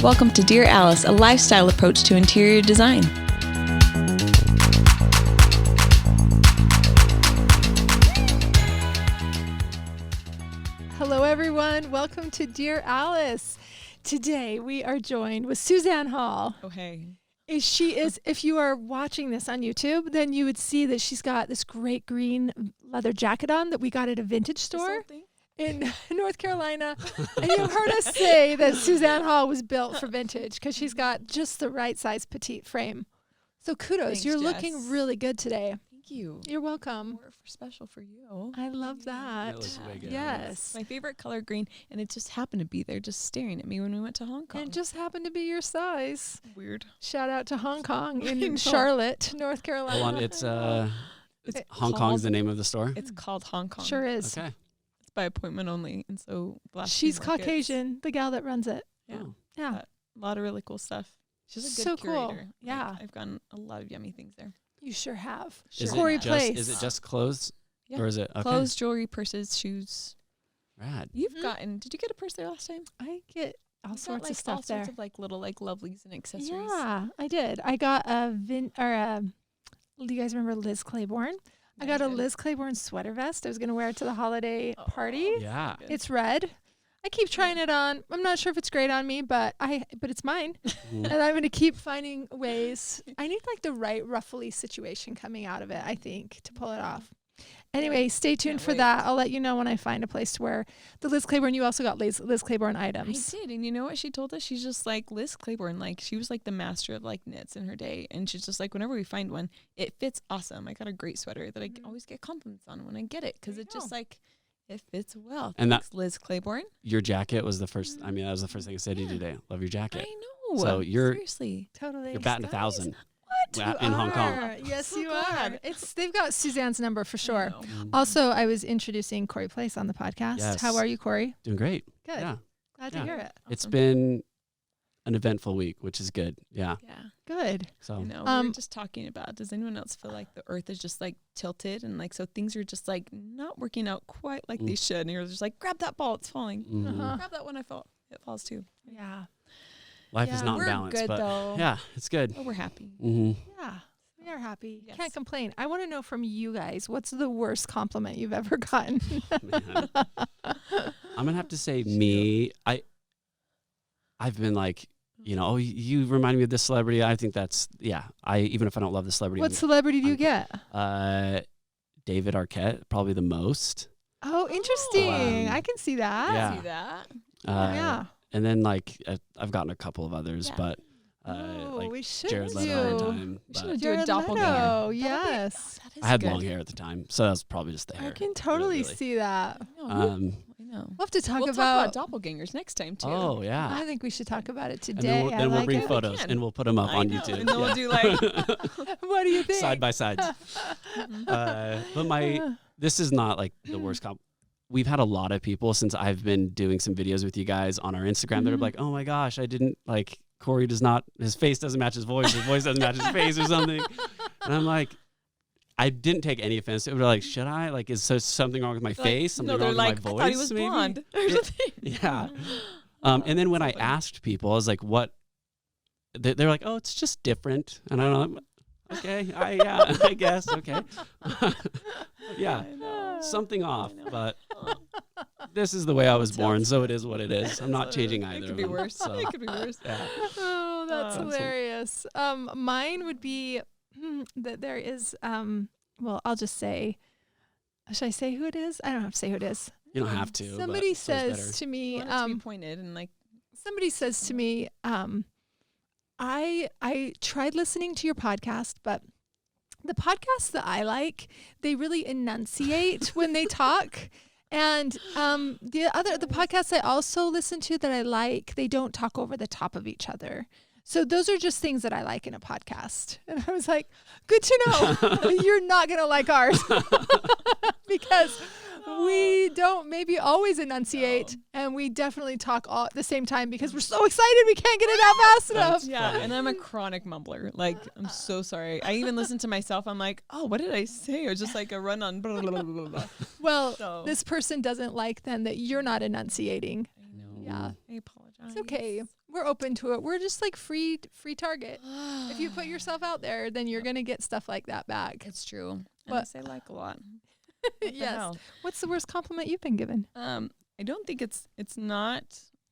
Welcome to Dear Alice, a lifestyle approach to interior design. Hello, everyone. Welcome to Dear Alice. Today, we are joined with Suzanne Hall. Oh, hey. She is, if you are watching this on YouTube, then you would see that she's got this great green leather jacket on that we got at a vintage store in North Carolina. And you've heard us say that Suzanne Hall was built for vintage because she's got just the right size petite frame. So kudos. Thanks, You're Jess. looking really good today. Thank you. You're welcome. More for special for you. I love that. looks way good. Yes. My favorite color green, and it just happened to be there just staring at me when we went to Hong Kong. And it just happened to be your size. Weird. Shout out to Hong Kong I in know. Charlotte, North Carolina. Hold on, it's Hong called- Kong's the name of the store? It's called Hong Kong. Sure is. Okay. It's by appointment only, and so the last She's few markets- Caucasian, the gal that runs it. Yeah. Oh. Yeah. But a lot of really cool stuff. She's a good So cool. curator. Like, Yeah. I've gotten a lot of yummy things there. You sure have. Is Corey it Place. is it just clothes? Yeah. Or is it okay? Clothes, jewelry, purses, shoes. Rad. You've Mhm. gotten, did you get a purse there last time? I get all You got, sorts like, of stuff all there. sorts of like little like lovelies and accessories. Yeah, I did. I got a do you guys remember Liz Claiborne? I got a Liz Claiborne sweater vest. I was going to wear it to the holiday party. Yeah. It's red. I keep trying it on. I'm not sure if it's great on me, but it's mine. Mhm. And I'm going to keep finding ways. I need like the right ruffly situation coming out of it, I think, to pull it off. Anyway, stay tuned Can't for wait. that. I'll let you know when I find a place to wear the Liz Claiborne. You also got Liz Claiborne I items. did, and you know what she told us? She's just like Liz Claiborne, like she was like the master of like knits in her day, and she's just like whenever we find one, it fits awesome. I got a great sweater that I always get compliments on when I get it because There you it just go. like it fits well. And Thanks, Liz Claiborne. Your jacket was the first that was the first thing I said to you today. Love your jacket. I know. So you're- seriously. Totally. You're batting Guys, 1,000 What? in You Hong Kong. are. Yes, So you glad. are. They've got Suzanne's number for I sure. know. Also, I was introducing Corey Place on the podcast. Yes. How are you, Corey? Doing great. Good. Yeah. Glad Yeah. to hear it. It's Awesome. been an eventful week, which is good. Yeah. Yeah. Good. So You know, we Um, were just talking about, does anyone else feel like the earth is just like tilted and like so things are just like not working out quite like they should, and you're just like, grab that ball, it's falling. mhm. Uh-huh. Grab that one, it falls too. Yeah. life is Yeah. not in We're balance, good but though. yeah, it's good. Oh, we're happy. hmm Yeah. We are happy. Yes. Can't complain. I want to know from you guys, what's the worst compliment you've ever gotten? Man. I'm gonna have to say me. I've been like, oh, you remind me of this celebrity. I think that's even if I don't love the celebrity. What celebrity do you I'm- get? David Arquette, probably the most. Oh, interesting. Um, I can see that. Yeah. See that? Yeah. And then like I've gotten a couple of others, Yeah. but Oh, like we should Jared do. Leto one time. We should But do a Jared doppelganger. Leto, That'd be- yes. that is I had good. long hair at the time, so that was probably just the hair. I can totally really. see that. I know. Um, I know. We'll have to talk We'll about. talk about doppelgangers next time too. oh yeah. I think we should talk about it And today. then we'll, I then we'll like bring it. photos can. and we'll put them up I on know, YouTube. and then we'll do like What do you think? side by side. But this is not like the worst comp. We've had a lot of people since I've been doing some videos with you guys on our Instagram that are like, oh my gosh, I didn't like Corey his face doesn't match his voice doesn't match his face or something. And I'm like, I didn't take any offense to it. They're like, should I? Like, is there something wrong with my face? Something no, wrong they're with my like, voice? I thought he was maybe? blonde or something. Yeah. And then when I asked people, I was like, what? They're like, oh, it's just different. And I don't know. Okay. I guess. Okay. Yeah. I know. Something off, know. but this is the way I was born, so it is what it is. I'm not So, changing It either. could of be them, worse. so, It could be worse. yeah. Oh, that's So- hilarious. Mine would be that there is. Well, I'll just say. Should I say who it is? I don't have to say who it is. You don't have to. Somebody but so it's says better. to You me. want it to be pointed and like Somebody says to me. I tried listening to your podcast, but the podcasts that I like, they really enunciate when they talk. And the podcasts I also listen to that I like, they don't talk over the top of each other. So those are just things that I like in a podcast. And I was like, good to know. You're not going to like ours because we don't maybe always enunciate, and we definitely talk all at the same time because we're so excited we can't get it out fast enough. Yeah, and I'm a chronic mumbler. Like, I'm so sorry. I even listen to myself. I'm like, oh, what did I say? Or just like a run on. Blah, blah, blah, blah, blah. Well, So- this person doesn't like then that you're not enunciating. I know. Yeah. I apologize. It's okay. We're open to it. We're just like free target. If you put yourself out there, then you're going to get stuff like that back. It's true. And But- I say like a lot. What the Yes. hell? What's the worst compliment you've been given? I don't think it's not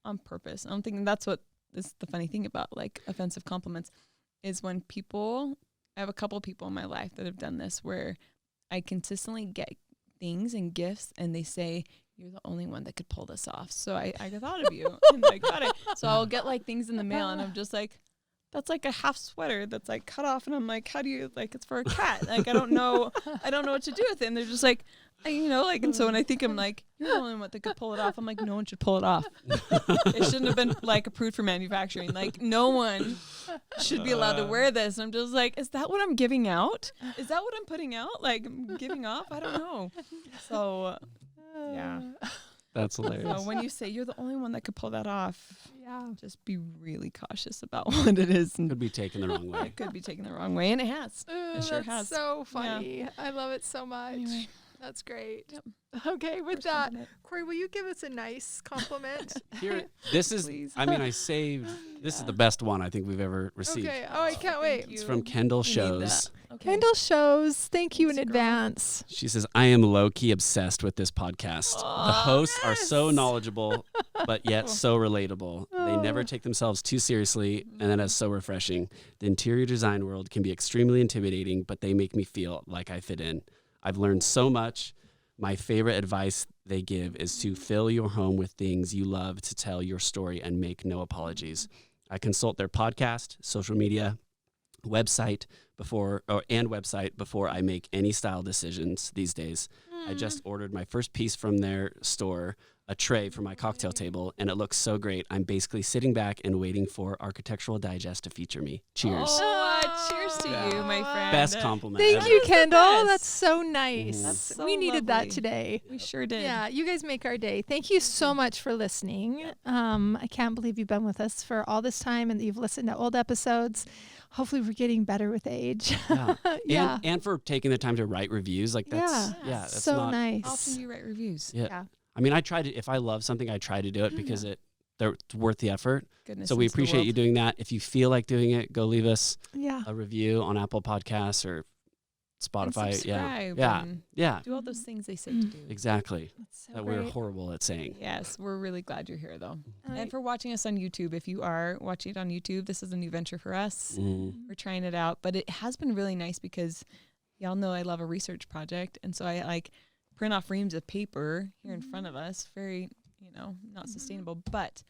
on purpose. I don't think that's what is the funny thing about like offensive compliments is when I have a couple people in my life that have done this where I consistently get things and gifts and they say, you're the only one that could pull this off. So I thought of you and I got it. So I'll get like things in the mail and I'm just like, that's like a half sweater that's like cut off. And I'm like, how do you like, it's for a cat. Like, I don't know what to do with it. And they're just like, like, and so when I think I'm like, you're the only one that could pull it off. I'm like, no one should pull it off. It shouldn't have been like approved for manufacturing. Like no one should be allowed to wear this. And I'm just like, is that what I'm giving out? Is that what I'm putting out? Like giving off? I don't know. So yeah. That's hilarious. So when you say you're the only one that could pull that off, Yeah. just be really cautious about what it is. And Could be taken the wrong way. it could be taken the wrong way, and it has. It sure That's has. so funny. I love it so much. Anyway. That's great. Yep. Okay, with First that, compliment. Corey, will you give us a nice compliment? Here, this is. Please. I mean, I saved. This is the best one I think we've ever received. Okay. Oh, I can't wait. It's from Kendall We need Shows. that. Okay. Kendall Shows. Thank you in Thanks, girl. advance. She says, "I am low-key obsessed with this podcast. The hosts are so yes. knowledgeable, but yet so relatable. They never take themselves too seriously, and that is so refreshing. The interior design world can be extremely intimidating, but they make me feel like I fit in. I've learned so much. My favorite advice they give is to fill your home with things you love to tell your story and make no apologies. I consult their podcast, social media, website before I make any style decisions these days. I just ordered my first piece from their store, a tray for my cocktail table, and it looks so great. I'm basically sitting back and waiting for Architectural Digest to feature me. Cheers." Cheers to you, my friend. Best compliment Thank ever. you, Kendall. best. That's so nice. That's so we needed that lovely. today. We sure did. Yeah, you guys make our day. Thank you so much for listening. I can't believe you've been with us for all this time and that you've listened to old episodes. Hopefully we're getting better with age. Yeah. Yeah. And for taking the time to write reviews. Like that's that's so not, nice. How often do you write reviews? Yeah. I mean, I try to, if I love something, I try to do it because it's worth the effort. Goodness So we into the appreciate world. you doing that. If you feel like doing it, go leave us Yeah. a review on Apple Podcasts or And Spotify. subscribe Yeah. and Yeah. do all those things they say to do. Exactly. That's so That we're great. horrible at saying. Yes, we're really glad you're here, though. All right. And for watching us on YouTube, if you are watching it on YouTube, this is a new venture for us. Mm. We're trying it out, but it has been really nice because y'all know I love a research project. And so I like print off reams of paper here in front of us. Very, not sustainable, but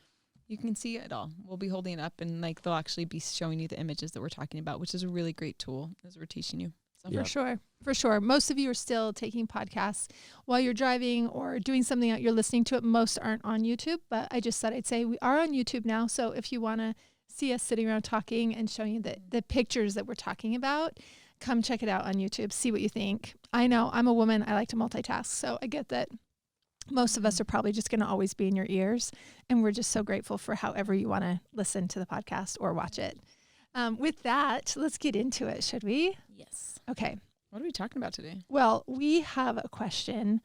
you can see it all. We'll be holding it up and like they'll actually be showing you the images that we're talking about, which is a really great tool as we're teaching you. So Yeah. For sure. Most of you are still taking podcasts while you're driving or doing something that you're listening to it. Most aren't on YouTube, but I just thought I'd say we are on YouTube now. So if you want to see us sitting around talking and showing you the pictures that we're talking about, come check it out on YouTube. See what you think. I know I'm a woman. I like to multitask. So I get that most of us are probably just going to always be in your ears. And we're just so grateful for however you want to listen to the podcast or watch it. With that, let's get into it, should we? yes. Okay. What are we talking about today? Well, we have a question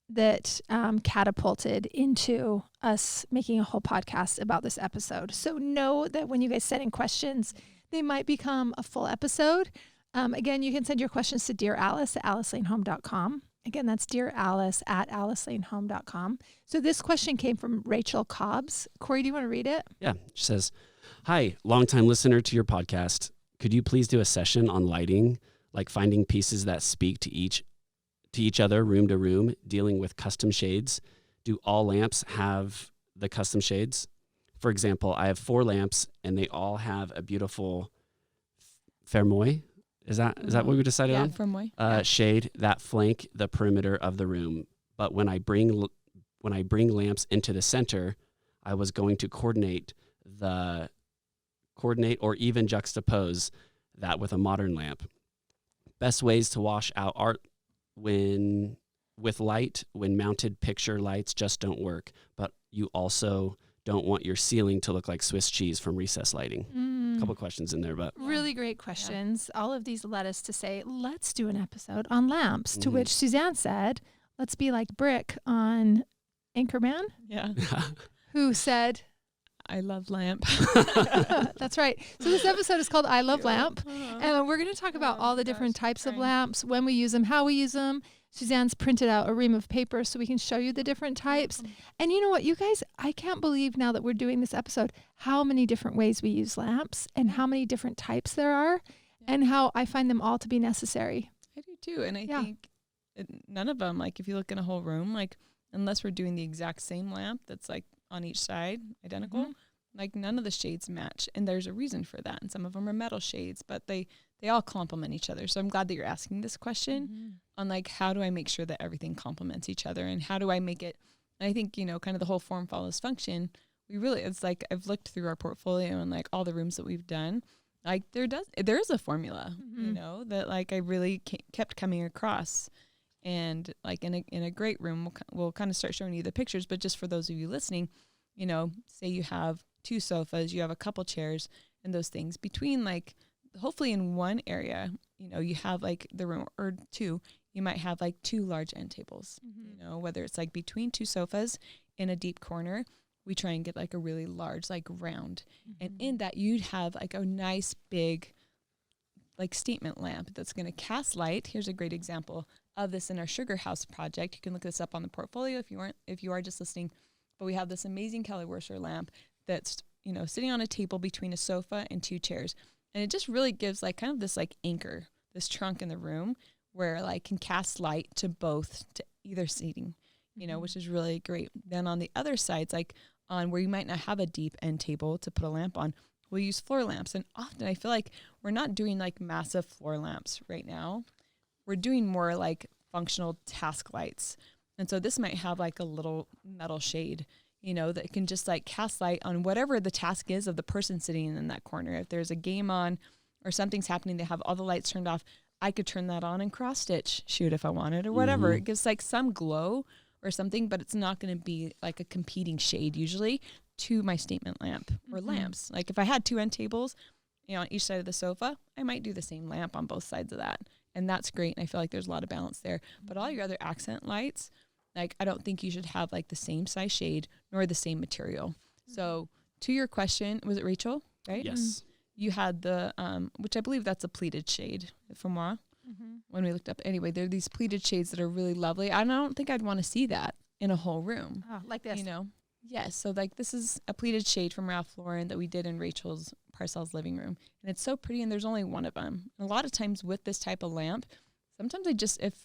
that catapulted into us making a whole podcast about this episode. So know that when you guys send in questions, they might become a full episode. Again, you can send your questions to Dear Alice at alicelanehome.com. Again, that's Dear Alice at alicelanehome.com. So this question came from Rachel Cobbs. Corey, do you want to read it? Yeah. She says, "Hi, longtime listener to your podcast. Could you please do a session on lighting, like finding pieces that speak to each other, room to room, dealing with custom shades? Do all lamps have the custom shades? For example, I have 4 lamps and they all have a beautiful fermoie. Is that what we decided Yeah, on? from way. Shade that flank the perimeter of the room. But when I bring lamps into the center, I was going to coordinate or even juxtapose that with a modern lamp. Best ways to wash out art with light when mounted picture lights just don't work, but you also don't want your ceiling to look like Swiss cheese from recessed lighting." A couple questions in there, but Really great questions. All of these led us to say, let's do an episode on lamps, to Mhm. which Suzanne said, let's be like Brick on Anchorman, Yeah. who said, I love lamp. That's right. So this episode is called I Love Lamp. And we're going to talk about all the different types of lamps, when we use them, how we use them. Suzanne's printed out a ream of paper so we can show you the different types. And you know what, you guys, I can't believe now that we're doing this episode, how many different ways we use lamps and how many different types there are and how I find them all to be necessary. I do too. And I think none of them, like if you look in a whole room, like unless we're doing the exact same lamp that's like on each side, identical, like none of the shades match. And there's a reason for that. And some of them are metal shades, but they all complement each other. So I'm glad that you're asking this question on like, how do I make sure that everything complements each other and how do I make it? And I think, you know, kind of the whole form follows function. It's like, I've looked through our portfolio and like all the rooms that we've done, like there is a formula, you know, that like I really kept coming across. And like in a great room, we'll kind of start showing you the pictures, but just for those of you listening, you know, say you have 2 sofas, you have a couple chairs and those things between like, hopefully in one area, you know, you have like the room or 2, you might have like 2 large end tables, you know, whether it's like between 2 sofas in a deep corner, we try and get like a really large, like round. And in that you'd have like a nice big, like statement lamp that's going to cast light. Here's a great example of this in our Sugar House project. You can look this up on the portfolio if you are just listening, but we have this amazing Kelly Wersher lamp that's, you know, sitting on a table between a sofa and 2 chairs. And it just really gives like kind of this like anchor, this trunk in the room where like can cast light to either seating, you know, which is really great. Then on the other sides, like on where you might not have a deep end table to put a lamp on, we'll use floor lamps. And often I feel like we're not doing like massive floor lamps right now. We're doing more like functional task lights. And so this might have like a little metal shade, you know, that can just like cast light on whatever the task is of the person sitting in that corner. If there's a game on or something's happening, they have all the lights turned off, I could turn that on and cross stitch shoot if I wanted or whatever. It gives like some glow or something, but it's not going to be like a competing shade usually to my statement lamp or lamps. Like if I had 2 end tables, you know, on each side of the sofa, I might do the same lamp on both sides of that. And that's great. And I feel like there's a lot of balance there. But all your other accent lights, like I don't think you should have like the same size shade nor the same material. So to your question, was it Rachel, right? Yes. You had the, which I believe that's a pleated shade, fermoie. When we looked up, anyway, there are these pleated shades that are really lovely. I don't think I'd want to see that in a whole room. Oh, like this. You know? Yes. So like this is a pleated shade from Ralph Lauren that we did in Rachel's Parcells living room. And it's so pretty and there's only one of them. And a lot of times with this type of lamp, sometimes I just, if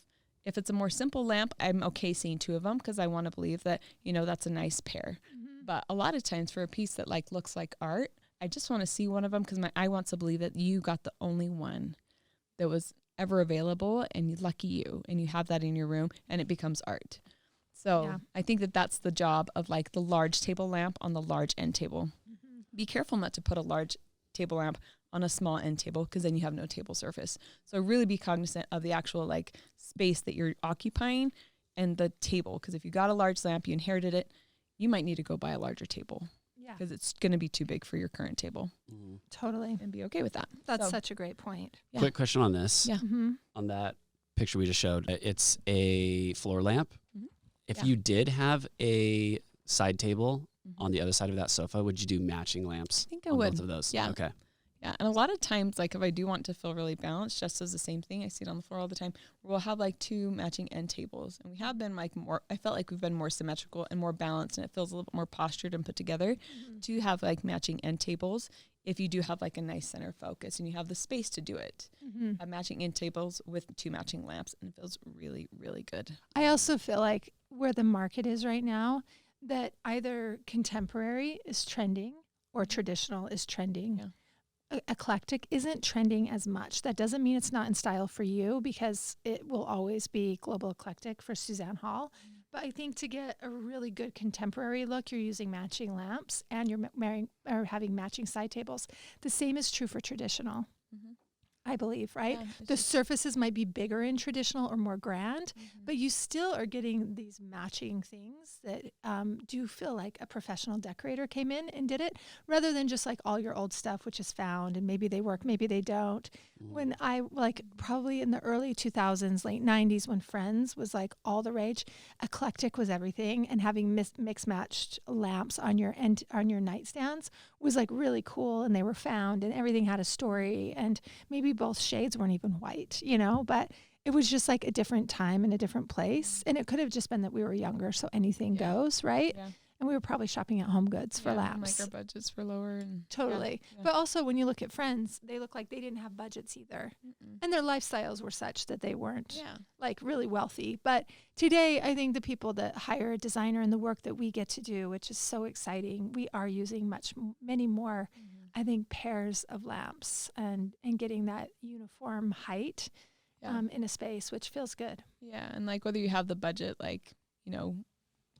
it's a more simple lamp, I'm okay seeing 2 of them because I want to believe that, you know, that's a nice pair. But a lot of times for a piece that like looks like art, I just want to see one of them because my eye wants to believe that you got the only one that was ever available and lucky you, and you have that in your room and it becomes art. So I think that that's the job of like the large table lamp on the large end table. Be careful not to put a large table lamp on a small end table because then you have no table surface. So really be cognizant of the actual like space that you're occupying and the table. Because if you got a large lamp, you inherited it, you might need to go buy a larger table. Because it's going to be too big for your current table. Totally. And be okay with that. That's such a great point. Quick question on this. Yeah. On that picture we just showed, it's a floor lamp. If you did have a side table on the other side of that sofa, would you do matching lamps? I think I on would. both of those? Yeah. Okay. Yeah. And a lot of times, like if I do want to feel really balanced, just as the same thing, I see it on the floor all the time, we'll have like 2 matching end tables. And we have been like more, I felt like we've been more symmetrical and more balanced and it feels a little bit more postured and put together to have like matching end tables. If you do have like a nice center focus and you have the space to do it, matching end tables with 2 matching lamps, and it feels really, really good. I also feel like where the market is right now, that either contemporary is trending or traditional is trending. Eclectic isn't trending as much. That doesn't mean it's not in style for you because it will always be global eclectic for Suzanne Hall. But I think to get a really good contemporary look, you're using matching lamps and you're having matching side tables. The same is true for traditional. I believe, right? Yeah, The surfaces might be bigger in traditional or more grand, Mm-hmm. but you still are getting these matching things that do feel like a professional decorator came in and did it, rather than just like all your old stuff, which is found and maybe they work, maybe they don't. When I probably in the early 2000s, late 90s, when Friends was like all the rage, eclectic was everything, and having mix matched lamps on your nightstands was like really cool, and they were found and everything had a story, and maybe both shades weren't even white, but it was just like a different time and a different place. And it could have just been that we were younger, so anything goes, right? Yeah. And we were probably shopping at Home Goods for and, lamps. like our budgets were lower. And Totally. Yeah. But also when you look at Friends, they look like they didn't have budgets either. Mm-mm. And their lifestyles were such that they weren't Yeah. like really wealthy. But today, I think the people that hire a designer and the work that we get to do, which is so exciting, we are using many more, I think, pairs of lamps and getting that uniform height in a space, which feels good. Yeah. And like whether you have the budget, like,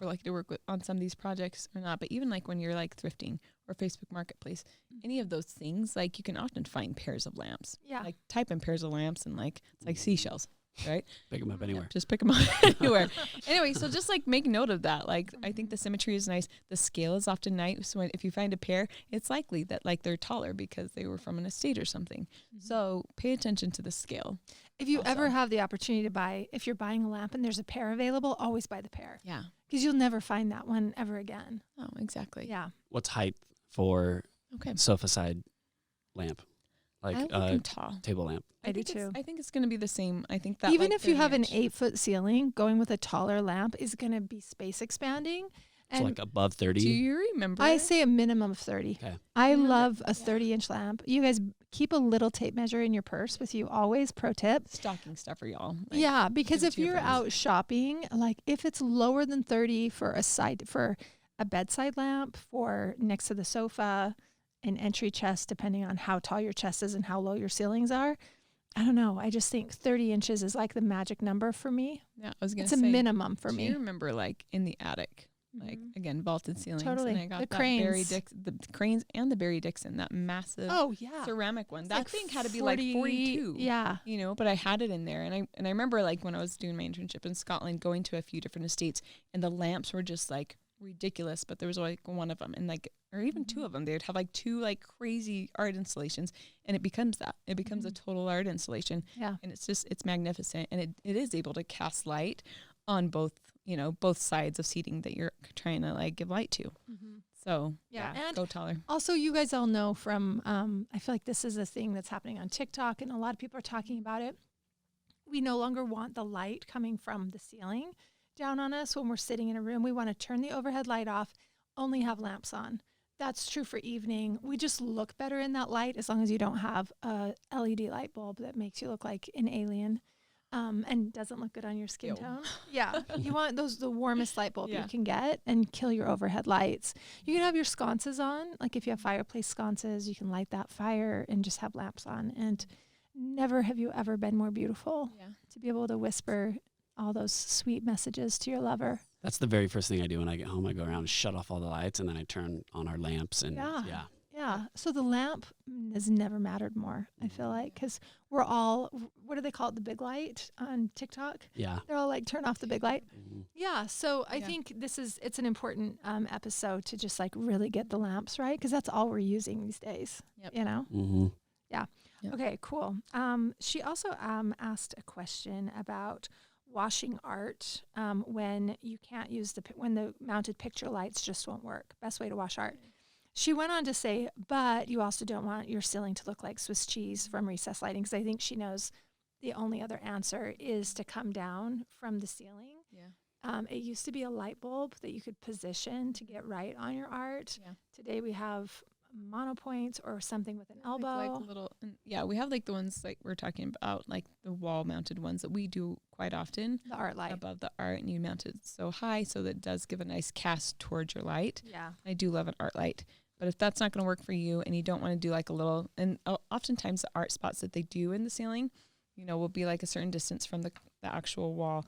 we're lucky to work on some of these projects or not, but even like when you're like thrifting or Facebook Marketplace, any of those things, like you can often find pairs of lamps. Yeah. Like type in pairs of lamps and like it's like seashells, right? Pick them up anywhere. Just pick them up anywhere. Anyway, so just like make note of that. Like I think the symmetry is nice. The scale is often nice. So if you find a pair, it's likely that like they're taller because they were from an estate or something. So pay attention to the scale. If you ever have the opportunity to buy, if you're buying a lamp and there's a pair available, always buy the pair. Yeah. Because you'll never find that one ever again. Oh, exactly. Yeah. What's height for Okay. sofa side lamp? Like I'm thinking tall. table lamp. I do too. I think it's going to be the same. I think that Even like if you have an 30 inch. 8-foot ceiling, going with a taller lamp is going to be space expanding. So And like above 30. Do you remember? I say a minimum of 30. Okay. I love a 30-inch lamp. You guys keep a little tape measure in your purse with you always, pro tip. stocking stuffer, y'all. Like, Yeah, because give it if to your you're friends. out shopping, like if it's lower than 30 for a bedside lamp, for next to the sofa, an entry chest, depending on how tall your chest is and how low your ceilings are, I don't know. I just think 30 inches is like the magic number for me. Yeah, I was going It's to a say. minimum for Do me. you remember like in the attic? Like again, vaulted ceilings. Totally. And I got The that Barry cranes. the cranes and the Barry Dixon, that massive Oh, yeah. ceramic one. It's That like thing had to be like 42. Yeah. But I had it in there, and I remember like when I was doing my internship in Scotland, going to a few different estates, and the lamps were just like ridiculous. But there was like one of them, and like, or even two of them, they would have like two like crazy art installations, and it becomes a total art installation. Yeah. And it's magnificent, and it is able to cast light on both sides of seating that you're trying to like give light to. So Yeah. And go taller. also, you guys all know from, I feel like this is a thing that's happening on TikTok, and a lot of people are talking about it. We no longer want the light coming from the ceiling down on us when we're sitting in a room. We want to turn the overhead light off, only have lamps on. That's true for evening. We just look better in that light as long as you don't have a LED light bulb that makes you look like an alien. And doesn't look good on your skin tone. Yeah. You want the warmest light bulb you can get and kill your overhead lights. You can have your sconces on. Like if you have fireplace sconces, you can light that fire and just have lamps on. And never have you ever been more beautiful to be able to whisper all those sweet messages to your lover. That's the very first thing I do when I get home. I go around and shut off all the lights, and then I turn on our lamps. And Yeah. So the lamp has never mattered more, I feel like, because we're all, what do they call it? The big light on TikTok? Yeah. They're all like, turn off the big light. Yeah. So I think it's an important episode to just like really get the lamps right, because that's all we're using these days, you know? Mm-hmm. Yeah. Yep. Okay, cool. She also asked a question about washing art when you can't use when the mounted picture lights just won't work. Best way to wash art. She went on to say, but you also don't want your ceiling to look like Swiss cheese from recessed lighting, because I think she knows the only other answer is to come down from the ceiling. Yeah. It used to be a light bulb that you could position to get right on your art. Yeah. Today we have monopoints or something with an elbow. Like little, we have like the ones like we're talking about, like the wall mounted ones that we do quite often. The art light. Above the art, and you mount it so high so that it does give a nice cast towards your light. Yeah. I do love an art light. But if that's not going to work for you and you don't want to do like a little, and oftentimes the art spots that they do in the ceiling, will be like a certain distance from the actual wall.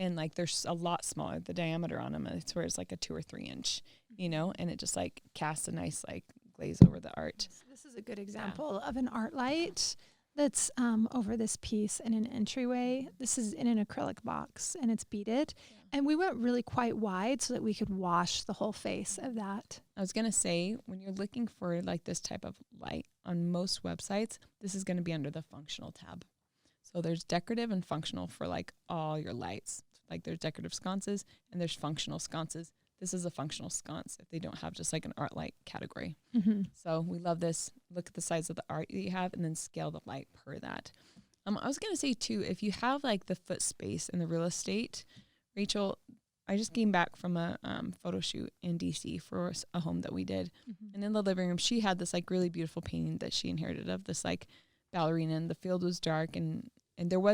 And like there's a lot smaller, the diameter on them. It's where it's like a 2 or 3 inch, and it just like casts a nice like glaze over the art. This is a good example of an art light that's over this piece in an entryway. This is in an acrylic box and it's beaded. And we went really quite wide so that we could wash the whole face of that. I was going to say, when you're looking for like this type of light on most websites, this is going to be under the functional tab. So there's decorative and functional for like all your lights. Like there's decorative sconces and there's functional sconces. This is a functional sconce if they don't have just like an art light category. Mm-hmm. So we love this. Look at the size of the art that you have and then scale the light per that. I was going to say too, if you have like the foot space and the real estate, Rachel, I just came back from a photo shoot in DC for a home that we did. Mm-hmm. And in the living room, she had this like really beautiful painting that she inherited of this like ballerina, and the field was dark and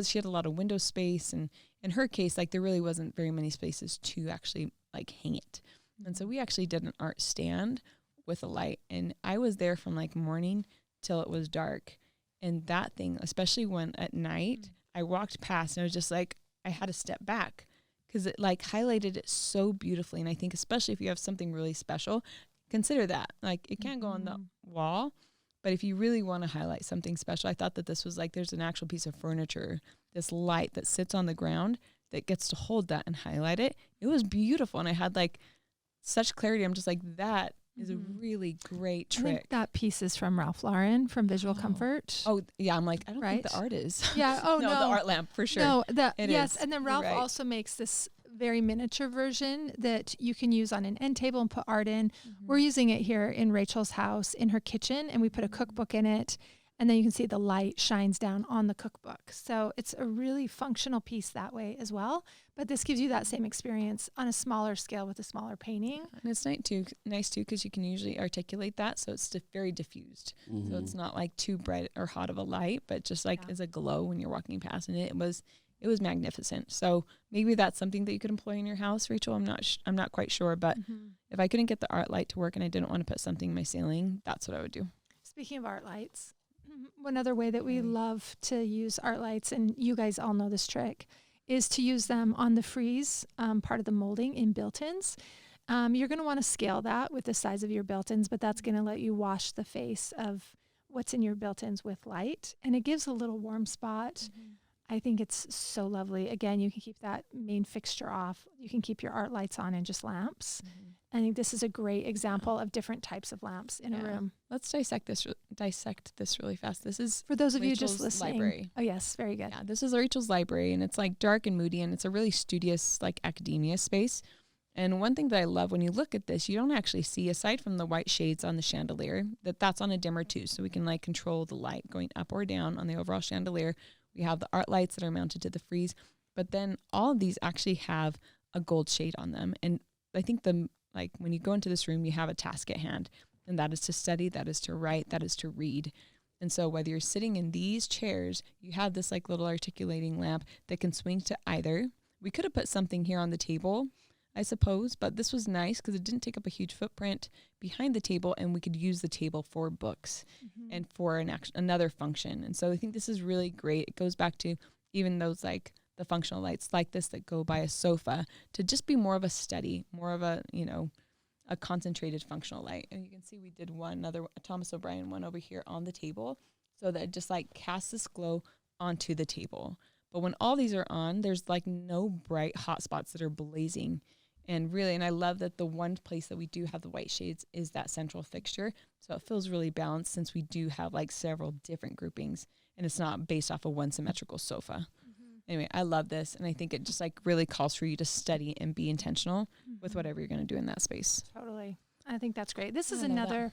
she had a lot of window space, and in her case, like there really wasn't very many spaces to actually like hang it. Mm-hmm. And so we actually did an art stand with a light, and I was there from like morning till it was dark. And that thing, especially when at night, I walked past and I was just like, I had to step back because it like highlighted it so beautifully. And I think especially if you have something really special, consider that. Like it can't go on the wall, but if you really want to highlight something special, I thought that this was like, there's an actual piece of furniture, this light that sits on the ground that gets to hold that and highlight it. It was beautiful. And I had like such clarity. I'm just like, that is a really great trick. I think that piece is from Ralph Lauren from Visual Comfort. Oh, yeah. I'm like, I don't think the art is. Yeah. Oh, no. The art lamp for sure. No, it yes. is. And then Ralph also makes this very miniature version that you can use on an end table and put art in. Mm-hmm. We're using it here in Rachel's house in her kitchen, and we put a cookbook in it. And then you can see the light shines down on the cookbook. So it's a really functional piece that way as well. But this gives you that same experience on a smaller scale with a smaller painting. And it's nice too, because you can usually articulate that. So it's very diffused. Mm-hmm. So it's not like too bright or hot of a light, but just like is a glow when you're walking past. And it was magnificent. So maybe that's something that you could employ in your house, Rachel. I'm not quite sure. But if I couldn't get the art light to work and I didn't want to put something in my ceiling, that's what I would do. Speaking of art lights, one other way that we love to use art lights, and you guys all know this trick, is to use them on the frieze part of the molding in built-ins. You're going to want to scale that with the size of your built-ins, but that's going to let you wash the face of what's in your built-ins with light, and it gives a little warm spot. Mm-hmm. I think it's so lovely. Again, you can keep that main fixture off. You can keep your art lights on and just lamps. Mm-hmm. I think this is a great example of different types of lamps in a room. Let's dissect this really fast. This is for those of Rachel's you just listening. Library. Oh yes, very good. Yeah, this is Rachel's library, and it's like dark and moody, and it's a really studious like academia space. And one thing that I love when you look at this, you don't actually see, aside from the white shades on the chandelier, that's on a dimmer too, so we can like control the light going up or down on the overall chandelier. We have the art lights that are mounted to the frieze, but then all of these actually have a gold shade on them. And I think when you go into this room, you have a task at hand, and that is to study, that is to write, that is to read. And so whether you're sitting in these chairs, you have this like little articulating lamp that can swing to either. We could have put something here on the table, I suppose, but this was nice because it didn't take up a huge footprint behind the table, and we could use the table for books and for another function. And so I think this is really great. It goes back to even those like the functional lights like this that go by a sofa to just be more of a study, more of a, a concentrated functional light. And you can see we did a Thomas O'Brien one over here on the table, so that it just like casts this glow onto the table. But when all these are on, there's like no bright hot spots that are blazing. And I love that the one place that we do have the white shades is that central fixture. So it feels really balanced since we do have like several different groupings, and it's not based off of one symmetrical sofa. Anyway, I love this, and I think it just like really calls for you to study and be intentional with whatever you're going to do in that space. Totally. I think that's great. This is another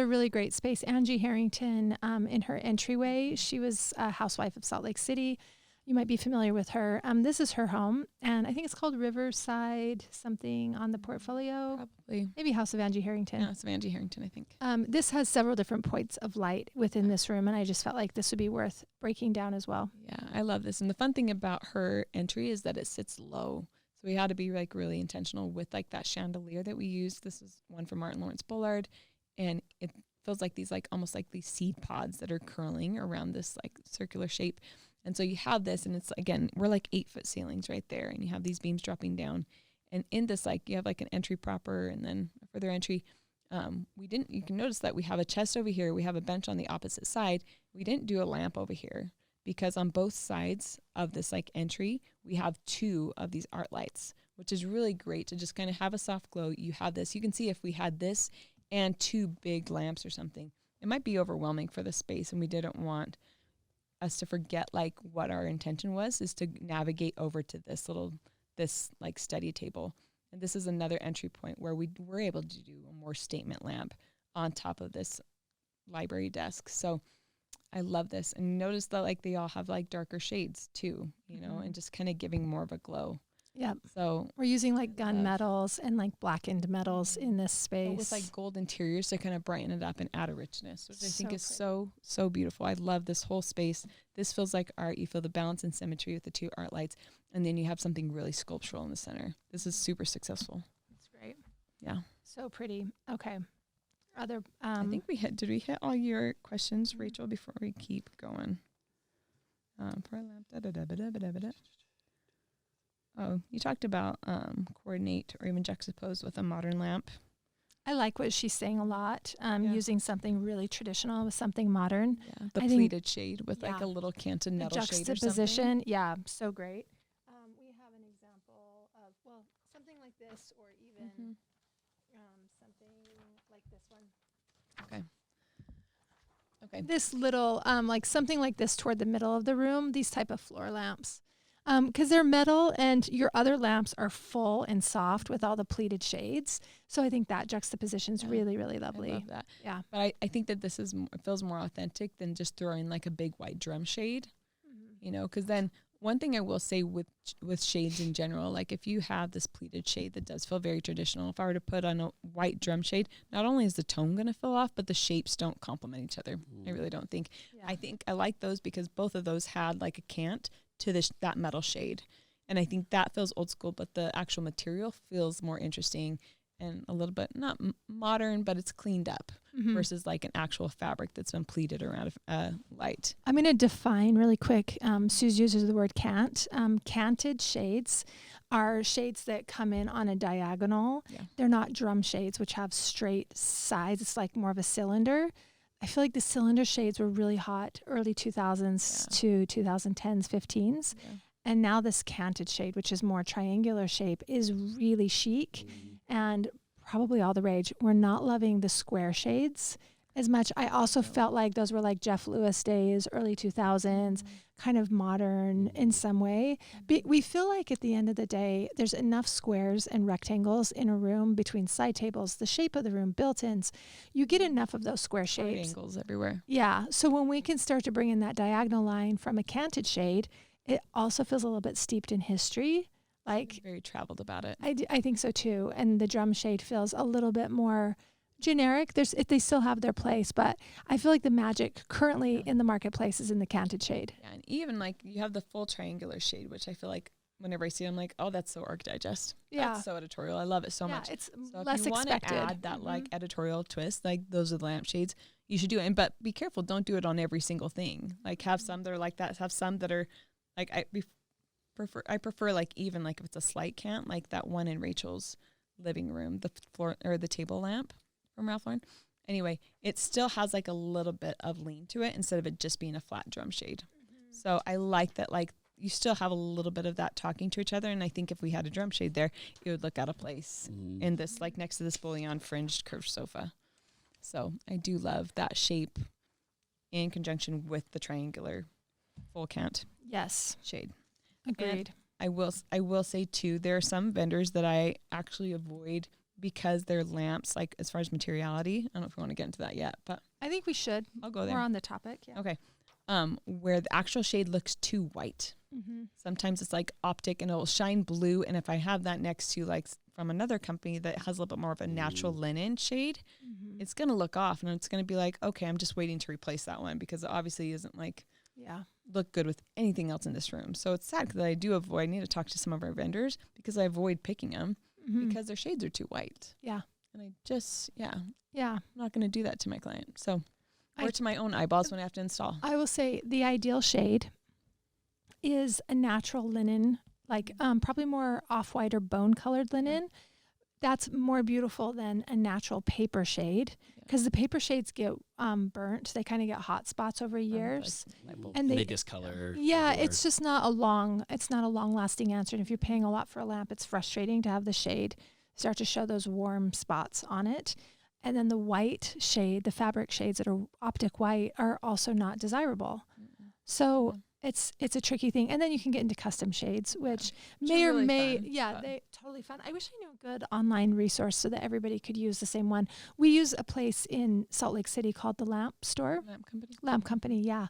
really great space. Angie Harrington, in her entryway, she was a housewife of Salt Lake City. You might be familiar with her. This is her home, and I think it's called Riverside something on the portfolio. Probably. Maybe House of Angie Harrington. Yeah, it's of Angie Harrington, I think. This has several different points of light within this room, and I just felt like this would be worth breaking down as well. Yeah, I love this. And the fun thing about her entry is that it sits low. So we had to be like really intentional with like that chandelier that we used. This is one from Martin Lawrence Bullard, and it feels like these like almost like these seed pods that are curling around this like circular shape. And so you have this, and it's, again, we're like 8-foot ceilings right there, and you have these beams dropping down. And in this, like, you have like an entry proper and then a further entry. you can notice that we have a chest over here. We have a bench on the opposite side. We didn't do a lamp over here because on both sides of this like entry, we have 2 of these art lights, which is really great to just kind of have a soft glow. You have this. You can see if we had this and 2 big lamps or something, it might be overwhelming for the space, and we didn't want us to forget like what our intention was, is to navigate over to this like study table. And this is another entry point where we were able to do a more statement lamp on top of this library desk. So I love this. And notice that like they all have like darker shades too, you know, and just kind of giving more of a glow. Yep. So we're using like gun metals and like blackened metals in this space. With like gold interiors to kind of brighten it up and add a richness, which I think is pretty. so beautiful. I love this whole space. This feels like art. You feel the balance and symmetry with the 2 art lights, and then you have something really sculptural in the center. This is super successful. That's great. Yeah. So pretty. Okay. Other I think did we hit all your questions, Rachel, before we keep going? For a lamp, Oh, you talked about coordinate or even juxtapose with a modern lamp. I like what she's saying a lot, using something really traditional with something modern. Yeah, the pleated shade with like a little canted nettle shade or something. Juxtaposition, yeah, so great. We have an example of, well, something like this or even something like this one. Okay. This little, like something like this toward the middle of the room, these type of floor lamps. Because they're metal and your other lamps are full and soft with all the pleated shades. So I think that juxtaposition is really, really lovely. I love that. Yeah. But I think that this feels more authentic than just throwing like a big white drum shade, you know, because then one thing I will say with shades in general, like if you have this pleated shade that does feel very traditional, if I were to put on a white drum shade, not only is the tone going to feel off, but the shapes don't complement each other. I really don't think. Yeah. I think I like those because both of those had like a cant to that metal shade. And I think that feels old school, but the actual material feels more interesting and a little bit not modern, but it's cleaned up versus like an actual fabric that's been pleated around light. I'm going to define really quick. Suze uses the word cant. Canted shades are shades that come in on a diagonal. Yeah. They're not drum shades, which have straight sides. It's like more of a cylinder. I feel like the cylinder shades were really hot early 2000s to 2010s, 15s. Yeah. And now this canted shade, which is more triangular shape, is really chic and probably all the rage. We're not loving the square shades as much. I also felt like those were like Jeff Lewis days, early 2000s, kind of modern in some way. But we feel like at the end of the day, there's enough squares and rectangles in a room between side tables, the shape of the room, built-ins. You get enough of those square shapes. Angles everywhere. Yeah. So when we can start to bring in that diagonal line from a canted shade, it also feels a little bit steeped in history. Like very traveled about it. I think so too. And the drum shade feels a little bit more generic. They still have their place, but I feel like the magic currently in the marketplace is in the canted shade. Yeah, and even like you have the full triangular shade, which I feel like whenever I see it, I'm like, oh, that's so Arc Digest. Yeah. That's so editorial. I love it so much. It's so less if you expected. Want to add that like editorial twist, like those are the lampshades, you should do it. But be careful. Don't do it on every single thing. Like have some that are like that. Have some that are like, I prefer like even like if it's a slight cant, like that one in Rachel's living room, the floor or the table lamp from Ralph Lauren. Anyway, it still has like a little bit of lean to it instead of it just being a flat drum shade. So I like that, like you still have a little bit of that talking to each other. And I think if we had a drum shade there, it would look out of place in this, like next to this bullion fringed curved sofa. So I do love that shape in conjunction with the triangular full cant. Yes. Shade. Agreed. And I will say too, there are some vendors that I actually avoid because their lamps, like as far as materiality, I don't know if we want to get into that yet, but I think we should. I'll go there. We're on the topic. Yeah. Okay. Where the actual shade looks too white. Sometimes it's like optic and it'll shine blue. And if I have that next to like from another company that has a little bit more of a natural linen shade, it's going to look off and it's going to be like, okay, I'm just waiting to replace that one because it obviously isn't like look good with anything else in this room. So it's sad because I do avoid, I need to talk to some of our vendors because I avoid picking them because their shades are too white. Yeah. And I just, I'm Yeah. not going to do that to my client. So, or to my own eyeballs when I have to install. I will say the ideal shade is a natural linen, like probably more off-white or bone-colored linen that's more beautiful than a natural paper shade because the paper shades get burnt. They kind of get hot spots over years. And they discolor. Yeah, everywhere. it's just not a long lasting answer. And if you're paying a lot for a lamp, it's frustrating to have the shade start to show those warm spots on it. And then the white shade, the fabric shades that are optic white are also not desirable. So it's a tricky thing. And then you can get into custom shades, which may or really may, fun. they totally fun. I wish I knew a good online resource so that everybody could use the same one. We use a place in Salt Lake City called the Lamp Store. Lamp Company, yeah.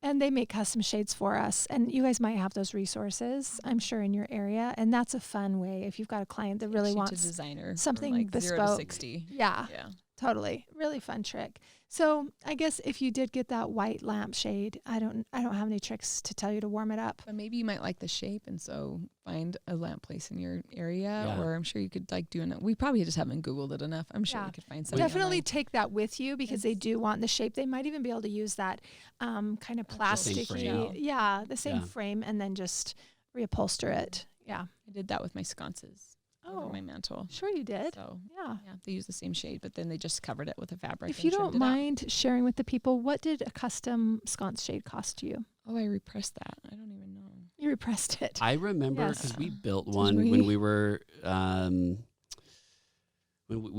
And they make custom shades for us. And you guys might have those resources, I'm sure, in your area. And that's a fun way if you've got a client that really wants designer something like bespoke. 0 to 60. Yeah. Yeah. Totally. Really fun trick. So I guess if you did get that white lamp shade, I don't have any tricks to tell you to warm it up. But maybe you might like the shape, and so find a lamp place in your area, Yeah. or I'm sure you could like do it. We probably just haven't Googled it enough. I'm sure Yeah. we could find something. Definitely online. take that with you because they do want the shape. They might even be able to use that kind of Actual plasticky, frame. the same frame, and then just reupholster it. Yeah. I did that with my sconces over my mantle. Sure you did. So Yeah. they use the same shade, but then they just covered it with a fabric. If and you trimmed don't it out. mind sharing with the people, what did a custom sconce shade cost you? Oh, I repressed that. I don't even know. You repressed it. I remember Yes. because we built Did one we? when we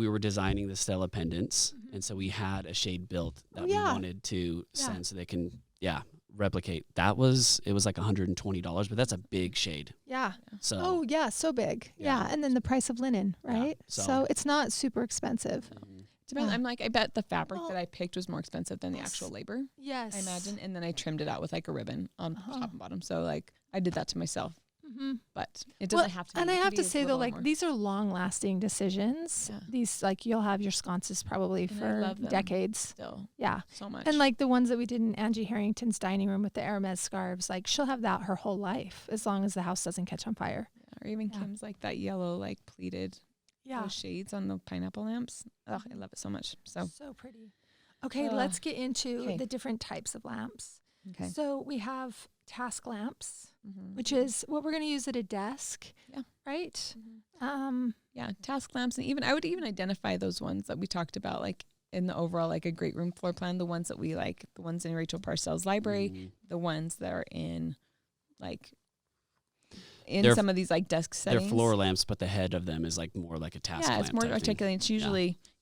were designing the Stella pendants, and so we had a shade built that we wanted to send so they can replicate. It was like $120, but that's a big shade. Yeah. So Oh, yeah, so big. Yeah. And then the price of linen, right? so- So it's not super expensive. Depends. Yeah. I'm like, I bet the fabric Well, that I picked was more expensive than the yes. actual labor. Yes. I imagine, and then I trimmed it out with like a ribbon on top and bottom. So like I did that to myself, but it doesn't have to be. And I It can have be to a say though, little like more. these are long lasting decisions. Yeah. These like you'll have your sconces probably And I for love them. decades. Still Yeah. so much. And like the ones that we did in Angie Harrington's dining room with the Hermes scarves, like she'll have that her whole life as long as the house doesn't catch on fire. or even Yeah. Kim's like that yellow like pleated those shades on the pineapple lamps. Ugh, I love it so much. So So pretty. Okay, let's get into the different types of lamps. okay. So we have task lamps, Mhm. which is what we're going to use at a desk. Yeah. Right? Yeah, task lamps, and even I would even identify those ones that we talked about, like in the overall like a great room floor plan. The ones that we like, the ones in Rachel Parcells' library, the ones that are in like in They're some of these like desk they're settings. floor lamps, but the head of them is like more like a task lamp. It's more type thing. articulated. It's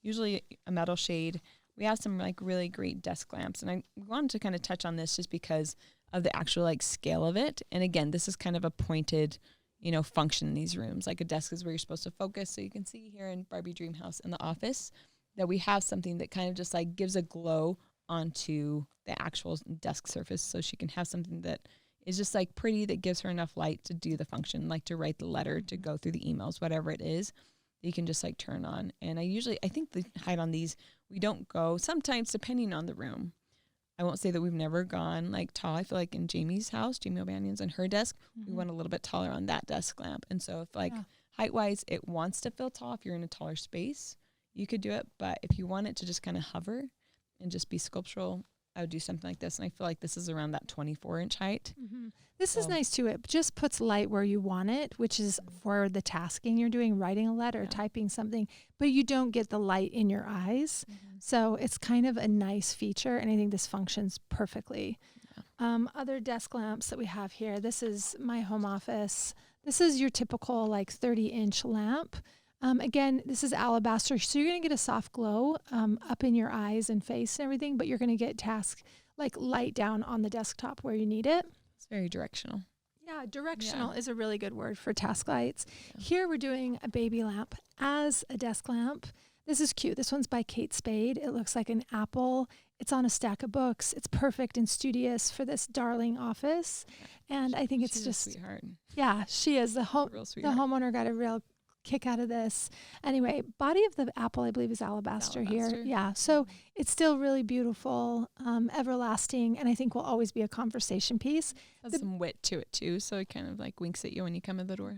usually a metal shade. We have some like really great desk lamps, and I wanted to kind of touch on this just because of the actual like scale of it. And again, this is kind of a pointed, function in these rooms. Like a desk is where you're supposed to focus. So you can see here in Barbie Dream House in the office that we have something that kind of just like gives a glow onto the actual desk surface. So she can have something that is just like pretty, that gives her enough light to do the function, like to write the letter, to go through the emails, whatever it is. You can just like turn on. And I think the height on these, we don't go sometimes depending on the room. I won't say that we've never gone like tall. I feel like in Jamie's house, Jamie O'Banion's on her desk, we went a little bit taller on that desk lamp. And so if like height wise, it wants to feel tall. If you're in a taller space, you could do it. But if you want it to just kind of hover and just be sculptural, I would do something like this. And I feel like this is around that 24-inch height. This is nice too. It just puts light where you want it, which is for the tasking you're doing, writing a letter, typing something, but you don't get the light in your eyes. So it's kind of a nice feature, and I think this functions perfectly. Other desk lamps that we have here, this is my home office. This is your typical like 30-inch lamp. Again, this is alabaster, so you're going to get a soft glow up in your eyes and face and everything, but you're going to get like light down on the desktop where you need it. It's very directional. Yeah, directional is a really good word for task lights. Here we're doing a baby lamp as a desk lamp. This is cute. This one's by Kate Spade. It looks like an apple. It's on a stack of books. It's perfect and studious for this darling office. And I think it's She's just a sweetheart. Yeah, she is. Real The sweetheart. homeowner got a real kick out of this. Anyway, body of the apple, I believe, is alabaster here. Alabaster. Yeah, so it's still really beautiful, everlasting, and I think will always be a conversation piece. Has some wit to it too, so it kind of like winks at you when you come in the door.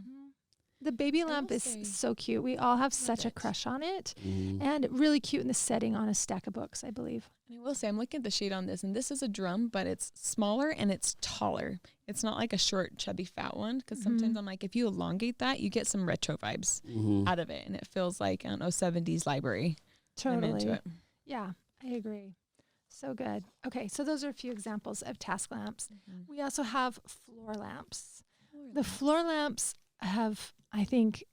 The baby will lamp is say, so cute. We all have such a it. crush on it, Mhm. and really cute in the setting on a stack of books, I believe. And I will say, I'm looking at the shade on this, and this is a drum, but it's smaller and it's taller. It's not like a short, chubby, fat one, because sometimes I'm like, if you elongate that, you get some retro vibes out of it, and it feels like, I don't know, 70s library. Totally. I'm into it. Yeah, I agree. So good. Okay, so those are a few examples of task lamps. We also have floor lamps. The floor lamps have, I think,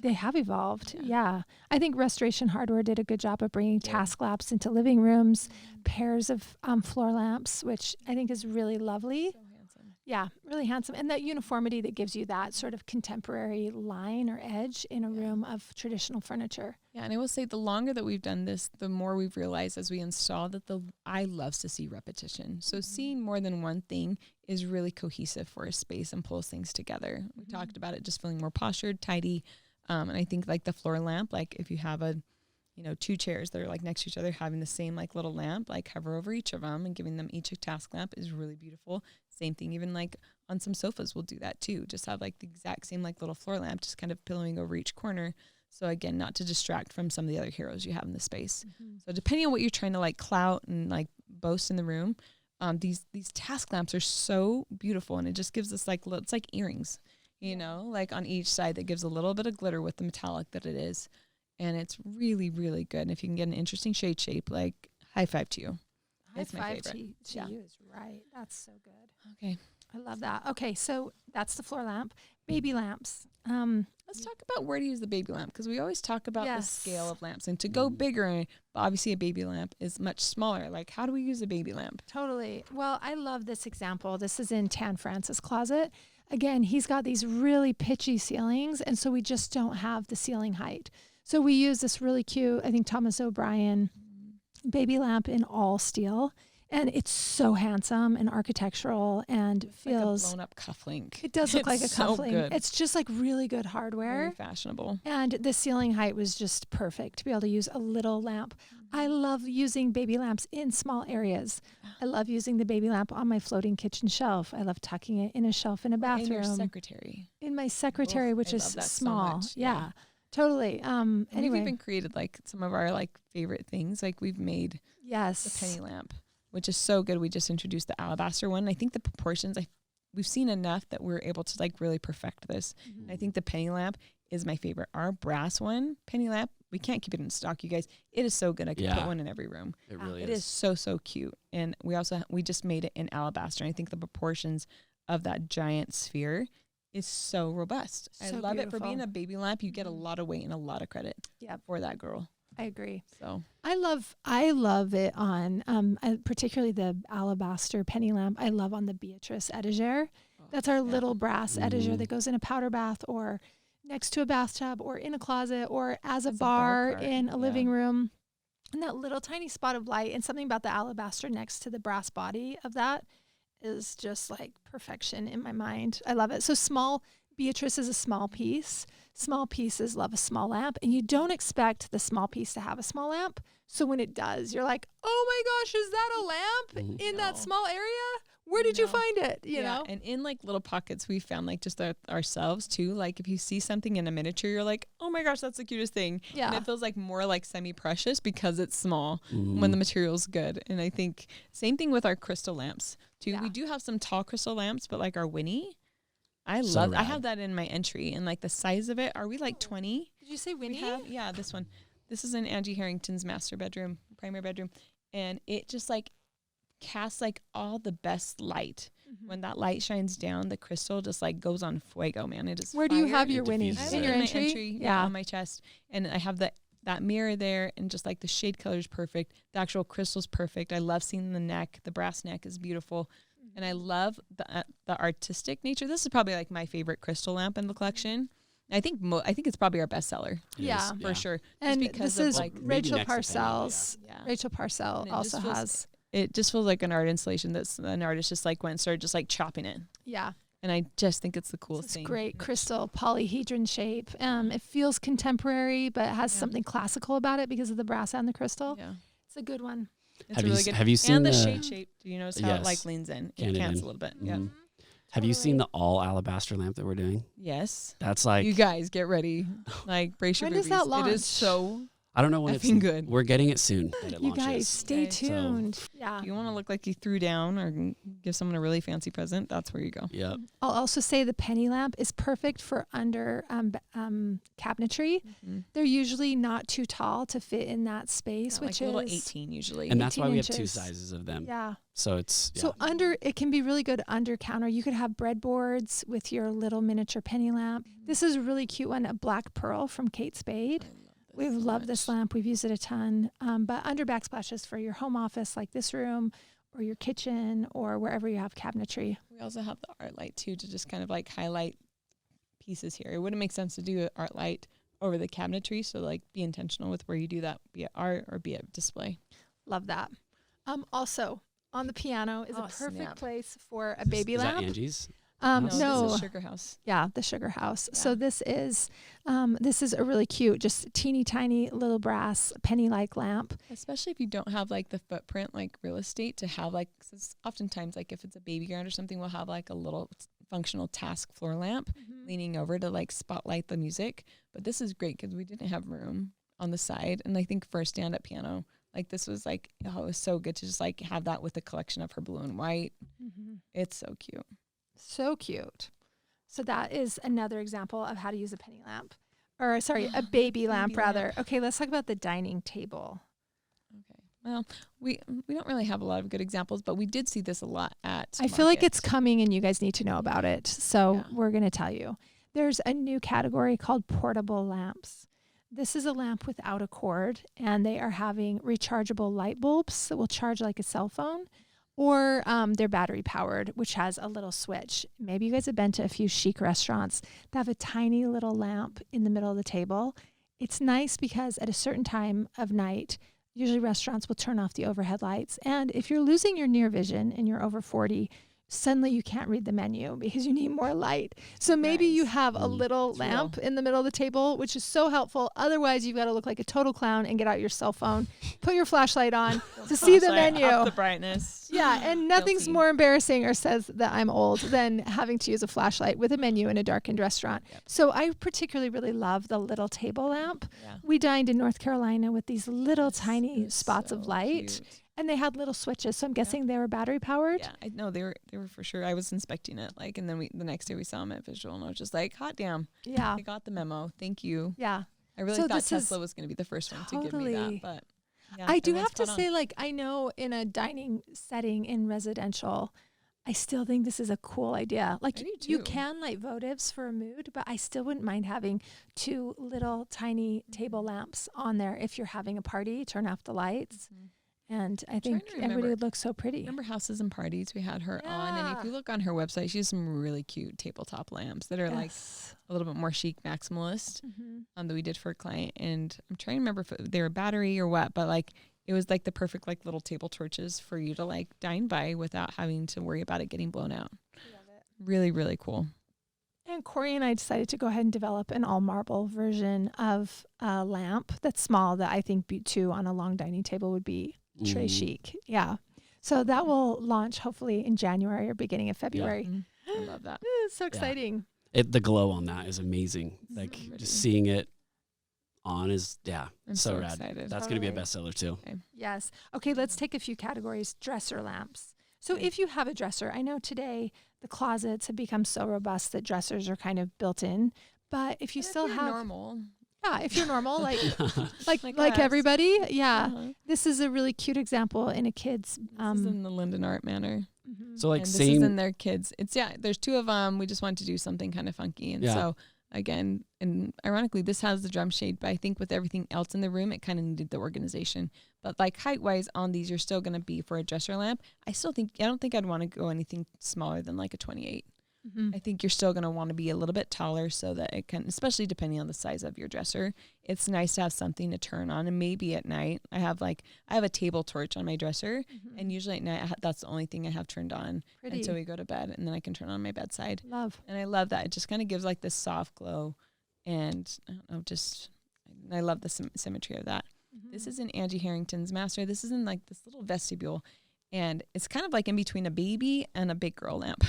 they have evolved. Yeah. I think Restoration Hardware did a good job of bringing task lamps into living rooms, pairs of floor lamps, which I think is really lovely. So handsome. Yeah, really handsome. And that uniformity that gives you that sort of contemporary line or edge in a room of traditional furniture. Yeah, and I will say the longer that we've done this, the more we've realized as we install that the eye loves to see repetition. So seeing more than one thing is really cohesive for a space and pulls things together. We talked about it just feeling more postured, tidy. And I think like the floor lamp, like if you have two chairs that are like next to each other, having the same like little lamp, like hover over each of them and giving them each a task lamp is really beautiful. Same thing, even like on some sofas, we'll do that too. Just have like the exact same like little floor lamp, just kind of pillowing over each corner. So again, not to distract from some of the other heroes you have in the space. So depending on what you're trying to like clout and like boast in the room, these task lamps are so beautiful, and it just gives us like, it's like earrings, like on each side that gives a little bit of glitter with the metallic that it is. And it's really, really good. And if you can get an interesting shade shape, like high five to you. It's my favorite. To you is right. That's so good. Okay. I love that. Okay, so that's the floor lamp. Baby lamps. Let's talk about where to use the baby lamp, because we always talk about the scale of lamps. And to go bigger, obviously a baby lamp is much smaller. Like, how do we use a baby lamp? Totally. Well, I love this example. This is in Tan Francis' closet. Again, he's got these really pitchy ceilings, and so we just don't have the ceiling height. So we use this really cute, I think Thomas O'Brien baby lamp in all steel. And it's so handsome and architectural and feels like a blown up cufflink. It does look like a so cufflink. Good. It's just like really good hardware. Very fashionable. And the ceiling height was just perfect to be able to use a little lamp. I love using baby lamps in small areas. I love using the baby lamp on my floating kitchen shelf. I love tucking it in a shelf in a bathroom. In your secretary. In my secretary, which is small. So yeah. Totally. Anyway. We've even created like some of our like favorite things. Like we've made the penny lamp, which is so good. We just introduced the alabaster one. I think the proportions, we've seen enough that we're able to like really perfect this. I think the penny lamp is my favorite. Our brass one, penny lamp, we can't keep it in stock, you guys. It is so good. I can put one in every room. It really is. It is so, so cute. And we just made it in alabaster. And I think the proportions of that giant sphere is so robust. I love it for being a baby lamp. You get a lot of weight and a lot of credit for that girl. I agree. So I love it on particularly the alabaster penny lamp. I love on the Beatrice etagere. That's our little brass etagere that goes in a powder bath or next to a bathtub or in a closet or as a bar in a living room. And that little tiny spot of light and something about the alabaster next to the brass body of that is just like perfection in my mind. I love it. So small, Beatrice is a small piece. Small pieces love a small lamp, and you don't expect the small piece to have a small lamp. So when it does, you're like, oh my gosh, is that a lamp in that small area? Where did you find it? You know? And in like little pockets, we found like just ourselves too. Like if you see something in a miniature, you're like, oh my gosh, that's the cutest thing. Yeah. And it feels like more like semi-precious because it's small when the material's good. And I think same thing with our crystal lamps too. Yeah. We do have some tall crystal lamps, but like our Winnie, I have that in my entry, and like the size of it, are we like 20? Did you say Winnie? Yeah, this one. This is in Angie Harrington's primary bedroom. And it just like casts like all the best light. When that light shines down, the crystal just like goes on fuego, man. It is. Where do you have your Winnie? In your entry? Yeah, on my chest. And I have that mirror there, and just like the shade color is perfect. The actual crystal's perfect. I love seeing the neck. The brass neck is beautiful. And I love the artistic nature. This is probably like my favorite crystal lamp in the collection. I think it's probably our bestseller. Yeah, for sure. And just because this is like Rachel Parcells. Rachel Parcell also has. It just feels like an art installation that's an artist just like went and started just like chopping it. Yeah. And I just think it's the coolest thing. It's great crystal polyhedron shape. It feels contemporary, but it has something classical about it because of the brass and the crystal. Yeah. It's a good one. It's really good. Have you seen the shade shape? Do you notice how it like leans in? It cants a little bit. Yeah. Have you seen the all alabaster lamp that we're doing? Yes. That's like, you guys get ready. Like brace your boobies. When does that launch? It is so I don't know when Effing good. We're getting it soon. That it You launches. guys, stay Okay. tuned. Yeah. If you want to look like you threw down or give someone a really fancy present, that's where you go. Yep. I'll also say the penny lamp is perfect for under cabinetry. Mm-hmm. They're usually not too tall to fit in that space, which like a little is 18 usually. And that's why 18 we have 2 inches. sizes of them. Yeah. So it's So it can be really good under counter. You could have breadboards with your little miniature penny lamp. This is a really cute one, a black pearl from Kate Spade. We've loved this lamp. We've used it a ton. But under backsplashes for your home office, like this room, or your kitchen, or wherever you have cabinetry. We also have the art light too, to just kind of like highlight pieces here. It wouldn't make sense to do an art light over the cabinetry. So like be intentional with where you do that, be it art or be it display. Love that. Also, on the piano is a perfect snap. place for a baby is lamp. that Angie's? No, No. this is Sugar House. Yeah, the Sugar House. So Yeah. this is a really cute, just teeny tiny little brass penny-like lamp. Especially if you don't have like the footprint, like real estate to have like, 'cause oftentimes like if it's a baby ground or something, we'll have like a little functional task floor lamp leaning over to like spotlight the music. But this is great because we didn't have room on the side. And I think for a stand-up piano, like this was like, oh, it was so good to just like have that with a collection of her blue and white. It's so cute. So cute. So that is another example of how to use a penny lamp. Or sorry, a baby lamp rather. Okay, let's talk about the dining table. Okay. Well, we don't really have a lot of good examples, but we did see this a lot at I feel like market. it's coming and you guys need to know about it. So Yeah. we're going to tell you. There's a new category called portable lamps. This is a lamp without a cord, and they are having rechargeable light bulbs that will charge like a cell phone, or they're battery powered, which has a little switch. Maybe you guys have been to a few chic restaurants that have a tiny little lamp in the middle of the table. It's nice because at a certain time of night, usually restaurants will turn off the overhead lights. And if you're losing your near vision and you're over 40, suddenly you can't read the menu because you need more light. So maybe you have a little lamp in the middle of the table, which is so helpful. Otherwise, you've got to look like a total clown and get out your cell phone, put your flashlight on to see the Flashlight, menu. up the brightness. Yeah, and nothing's Guilty. more embarrassing or says that I'm old than having to use a flashlight with a menu in a darkened restaurant. So I particularly really love the little table lamp. Yeah. We dined in North Carolina with these little tiny It's spots so of light, cute. and they had little switches. So I'm guessing they were battery powered. Yeah, I know they were for sure. I was inspecting it, like, and then the next day we saw them at Visual, and I was just like, hot damn, Yeah. I got the memo. Thank you. Yeah. I really So thought this is Tesla was going to be the first one to give me totally- that, but yeah, I do everyone's have to spot on. say, like, I know in a dining setting in residential, I still think this is a cool idea. Like, I do you too. can light votives for a mood, but I still wouldn't mind having 2 little tiny table lamps on there if you're having a party, turn off the lights. And I think to everybody remember- would look so pretty. Remember Houses and Parties? We had her on, and if Yeah. you look on her website, she has some really cute tabletop lamps that are like Yes. a little bit more chic, maximalist. Mhm. That we did for a client, and I'm trying to remember if they were battery or what, but like it was like the perfect like little table torches for you to like dine by without having to worry about it getting blown out. Really, really cool. And Corey and I decided to go ahead and develop an all marble version of a lamp that's small that I think too on a long dining table would be tray chic. Yeah. So that will launch hopefully in January or beginning of February. I love that. It's so exciting. The glow on that is amazing. Like pretty. just seeing it on is I'm so so rad. excited. That's gonna be a Totally. bestseller too. Yes. Okay, let's take a few categories. Dresser lamps. So if you have a dresser, I know today the closets have become so robust that dressers are kind of built in. But if you But if still you're have normal, if you're normal, like Like us. everybody, yeah. uh-huh. This is a really cute example in a kid's This is in the Linden Art Manor. mhm. So like and this is in same their kids. It's there's 2 of them. We just wanted to do something kind of funky, and Yeah. so again, and ironically, this has the drum shade, but I think with everything else in the room, it kind of needed the organization. But like height wise, on these, you're still gonna be for a dresser lamp. I don't think I'd want to go anything smaller than like a 28. Mhm. I think you're still going to want to be a little bit taller so that it can, especially depending on the size of your dresser, it's nice to have something to turn on. And maybe at night, I have a table torch on my dresser, and usually at night, that's the only thing I have turned on Pretty. until we go to bed, and then I can turn on my bedside. Love. And I love that. It just kind of gives like this soft glow, and I don't know, I love the symmetry of that. This is in Angie Harrington's master. This is in like this little vestibule, and it's kind of like in between a baby and a big girl lamp.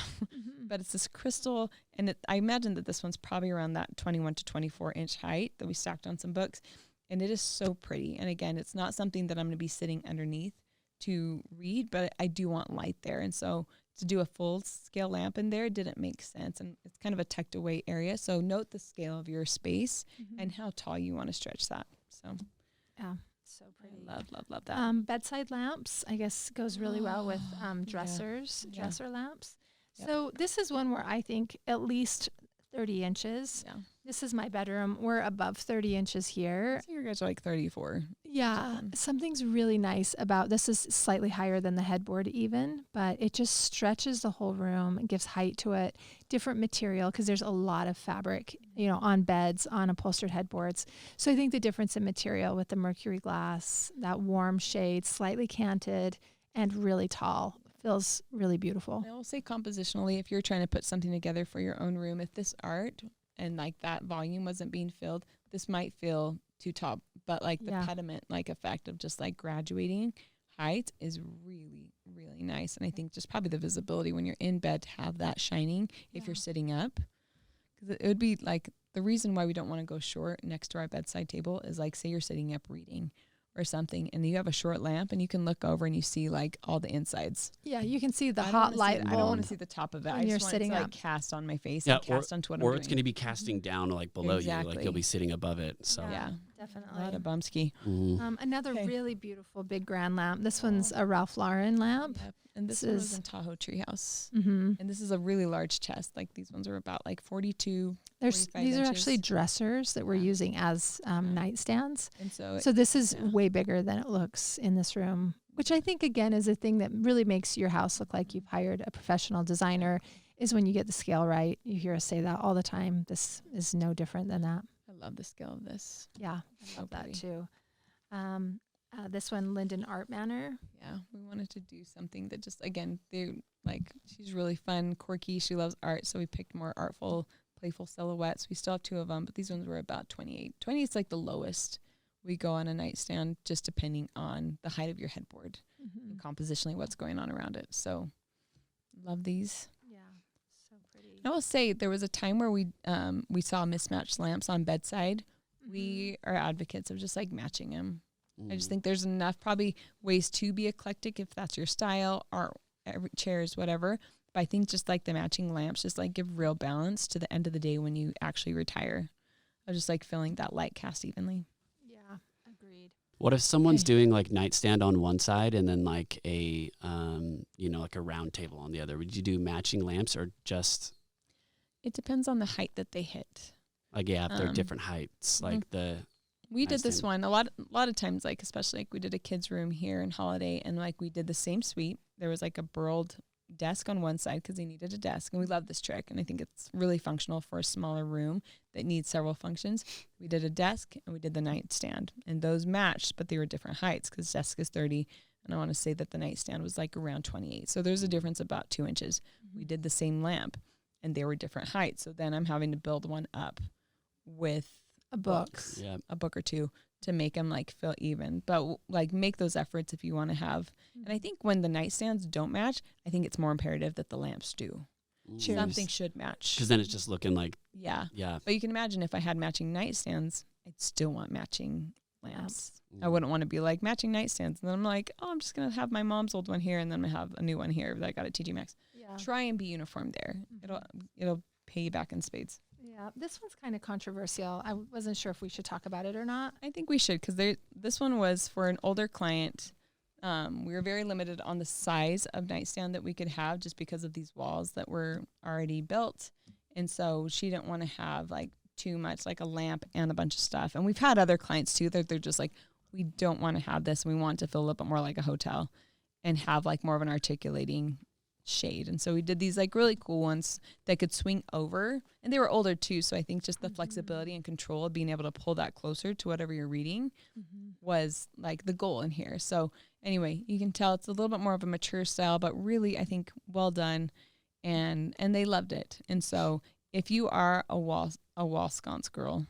But it's this crystal, and I imagine that this one's probably around that 21 to 24 inch height that we stacked on some books. And it is so pretty. And again, it's not something that I'm going to be sitting underneath to read, but I do want light there. And so to do a full scale lamp in there didn't make sense. And it's kind of a tucked away area. So note the scale of your space and how tall you want to stretch that. So Yeah. So pretty. Love that. Bedside lamps, I guess, goes really well with dressers, dresser lamps. Yep. So this is one where I think at least 30 inches. Yeah. This is my bedroom. We're above 30 inches here. So you guys are like 34. Yeah. Something's really nice about this is slightly higher than the headboard even, but it just stretches the whole room. It gives height to it. Different material because there's a lot of fabric, on beds, on upholstered headboards. So I think the difference in material with the mercury glass, that warm shade, slightly canted and really tall feels really beautiful. I will say compositionally, if you're trying to put something together for your own room, if this art and like that volume wasn't being filled, this might feel too tall. But like the pediment like effect of just like graduating height is really, really nice. And I think just probably the visibility when you're in bed to have that shining if you're sitting up. Because it would be like the reason why we don't want to go short next to our bedside table is like say you're sitting up reading or something and you have a short lamp and you can look over and you see like all the insides. Yeah, you can see the hot light bulb. I don't want to see the top of it. When I you're just want sitting it to up. like cast on my face and cast onto what I'm doing. Or it's going to be casting down like below you, like you'll be sitting above it. So yeah, definitely. a lot of bumsky. Another really beautiful big grand lamp. This one's a Ralph Lauren lamp. Yep. And this one was in Tahoe Treehouse. And this is a really large chest. Like these ones are about like 42, These 45 are inches. actually dressers that we're using as nightstands. And so this is way bigger than it looks in this room, which I think, again, is a thing that really makes your house look like you've hired a professional designer, is when you get the scale right. You hear us say that all the time. This is no different than that. I love the scale of this. Yeah, I love that too. This one, Linden Art Manor. Yeah, we wanted to do something that just, again, she's really fun, quirky. She loves art, so we picked more artful, playful silhouettes. We still have 2 of them, but these ones were about 28. 20 is like the lowest we go on a nightstand, just depending on the height of your headboard and compositionally what's going on around it. So love these. Yeah, so pretty. I will say there was a time where we saw mismatched lamps on bedside. We are advocates of just like matching them. I just think there's enough probably ways to be eclectic if that's your style, art, chairs, whatever. But I think just like the matching lamps, just like give real balance to the end of the day when you actually retire. I just like feeling that light cast evenly. Yeah, agreed. What if someone's doing like nightstand on one side and then like a, like a round table on the other? Would you do matching lamps or just? It depends on the height that they hit. Like, yeah, if they're different heights, like We did this one a lot of times, like especially like we did a kids' room here in Holiday, and like we did the same suite. There was like a burled desk on one side because they needed a desk, and we love this trick, and I think it's really functional for a smaller room that needs several functions. We did a desk and we did the nightstand, and those matched, but they were different heights because desk is 30, and I want to say that the nightstand was like around 28. So there's a difference about 2 inches. We did the same lamp, and they were different heights. So then I'm having to build one up with a book, a book or two to make them like feel even, but like make those efforts if you want to have. And I think when the nightstands don't match, I think it's more imperative that the lamps do. Something should match. Because then it's just looking like, yeah. But you can imagine if I had matching nightstands, I'd still want matching lamps. I wouldn't want to be like matching nightstands. And then I'm like, oh, I'm just going to have my mom's old one here and then I have a new one here that I got at TJ Maxx. Yeah. Try and be uniform there. It'll pay you back in spades. Yeah, this one's kind of controversial. I wasn't sure if we should talk about it or not. I think we should because this one was for an older client. We were very limited on the size of nightstand that we could have just because of these walls that were already built. And so she didn't want to have like too much, like a lamp and a bunch of stuff. And we've had other clients too that they're just like, we don't want to have this. We want to feel a little bit more like a hotel and have like more of an articulating shade. And so we did these like really cool ones that could swing over, and they were older too. So I think just the flexibility and control of being able to pull that closer to whatever you're reading was like the goal in here. So anyway, you can tell it's a little bit more of a mature style, but really I think well done, and they loved it. And so if you are a wall sconce girl,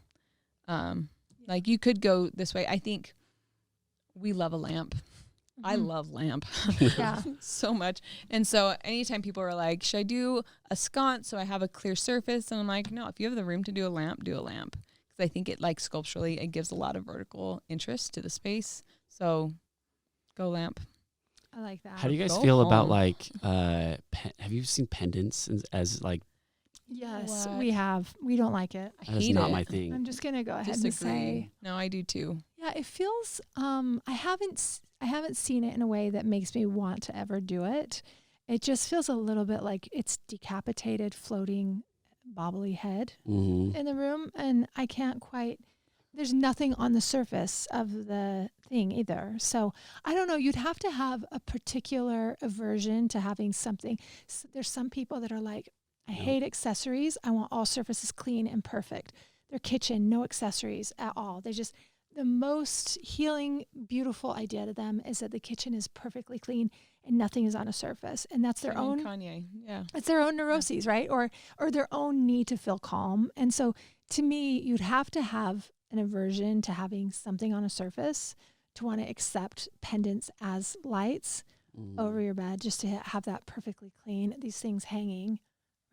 like you could go this way. I think we love a lamp. I love lamp so much. And so anytime people are like, should I do a sconce so I have a clear surface? And I'm like, no, if you have the room to do a lamp, do a lamp. Because I think it like sculpturally, it gives a lot of vertical interest to the space. So go lamp. I like that. How do you guys Go feel about home. like, have you seen pendants as like, Yes, What? we have. We don't like it. I that's hate not it. my thing. I'm just gonna go ahead and Disagree. say, No, I do too. yeah, it feels. I haven't seen it in a way that makes me want to ever do it. It just feels a little bit like it's decapitated, floating, bobbly head Mm-hmm. in the room, and I can't quite. There's nothing on the surface of the thing either. So I don't know. You'd have to have a particular aversion to having something. There's some people that are like, I Yep. hate accessories. I want all surfaces clean and perfect. Their kitchen, no accessories at all. The most healing, beautiful idea to them is that the kitchen is perfectly clean and nothing is on a surface. And that's their Kim and own, Kanye. Yeah. it's their own neuroses, right? Or their own need to feel calm. And so to me, you'd have to have an aversion to having something on a surface to want to accept pendants as lights over your bed, just to have that perfectly clean, these things hanging,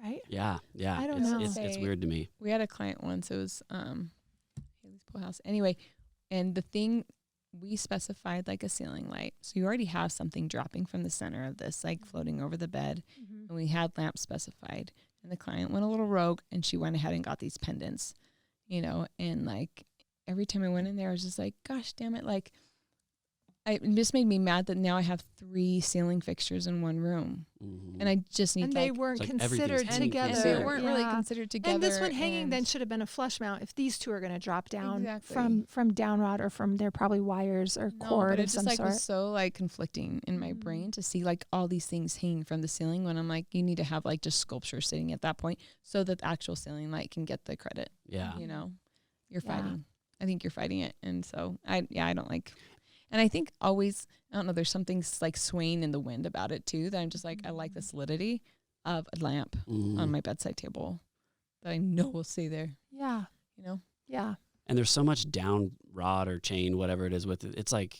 right? Yeah. Yeah. I don't it's, know. It's weird to me. We had a client once. It was Haley's Pool House. Anyway, and the thing we specified like a ceiling light. So you already have something dropping from the center of this, like floating over the bed. Mm-hmm. And we had lamps specified. And the client went a little rogue and she went ahead and got these pendants, and like every time I went in there, I was just like, gosh, damn it. Like, it just made me mad that now I have 3 ceiling fixtures in one room. Mm-hmm. And I just need And like, they weren't It's like considered everything's hanging from the together. and they weren't really Yeah. considered together. And this one hanging and then should have been a flush mount if these two are going to drop down Exactly. from down rod or from their probably wires or No, cord but it of just some like sort. was so like conflicting in my brain to see like all these things hanging from the ceiling when I'm like, you need to have like just sculpture sitting at that point so that the actual ceiling light can get the credit. Yeah. You're Yeah. fighting. I think you're fighting it. And so I don't like, and I think always, I don't know, there's something like swaying in the wind about it too, that I'm just like, I like the solidity of a lamp Mhm. on my bedside table that I know will stay there, Yeah. Yeah. And there's so much down rod or chain, whatever it is with it. It's like,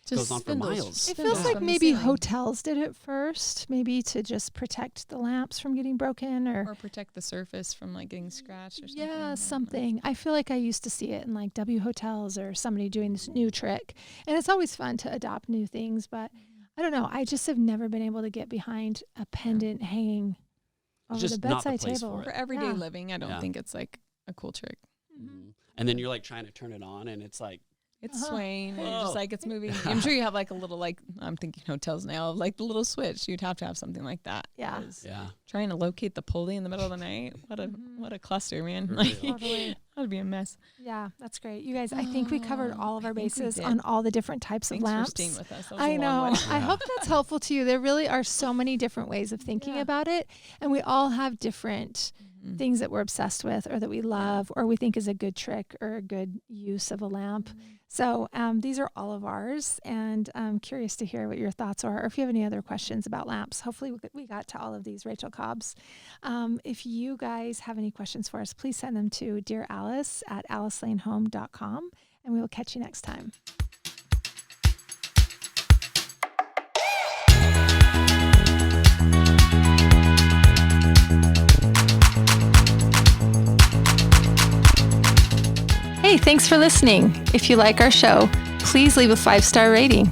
just goes on for spindles. miles. It Spindles feels like from the maybe ceiling. hotels did it first, maybe to just protect the lamps from getting broken Or protect the surface from like getting scratched or something. I don't yeah, know. something. I feel like I used to see it in like W hotels or somebody doing this new trick. And it's always fun to adopt new things, but I don't know. I just have never been able to get behind a pendant hanging over just the not the bedside place table. for it. For everyday Yeah. living, I don't Yeah. think it's like a cool trick. Mhm. And then you're like trying to turn it on and it's like, It's Uh-huh. swaying and you're Whoa. just like it's moving. I'm sure you have like a little like I'm thinking hotels now, like the little switch. You'd have to have something like that. Yeah. 'Cause yeah. Trying to locate the pulley in the middle of the night. What a cluster, man. Like Totally. that'd be a mess. Yeah, that's great. You guys, I think we covered all of I our think we bases did. on all the different types of Thanks lamps. for staying with us. That was I a long know. one. I hope that's helpful to you. There really are so many different ways of thinking Yeah. about it, and we all have different Mhm. things that we're obsessed with or that we love or we think is a good trick or a good use of a lamp. So these are all of ours, and I'm curious to hear what your thoughts are or if you have any other questions about lamps. Hopefully we got to all of these, Rachel Cobbs. If you guys have any questions for us, please send them to dearalice@alicelanehome.com, and we will catch you next time. Hey, thanks for listening. If you like our show, please leave a 5-star rating.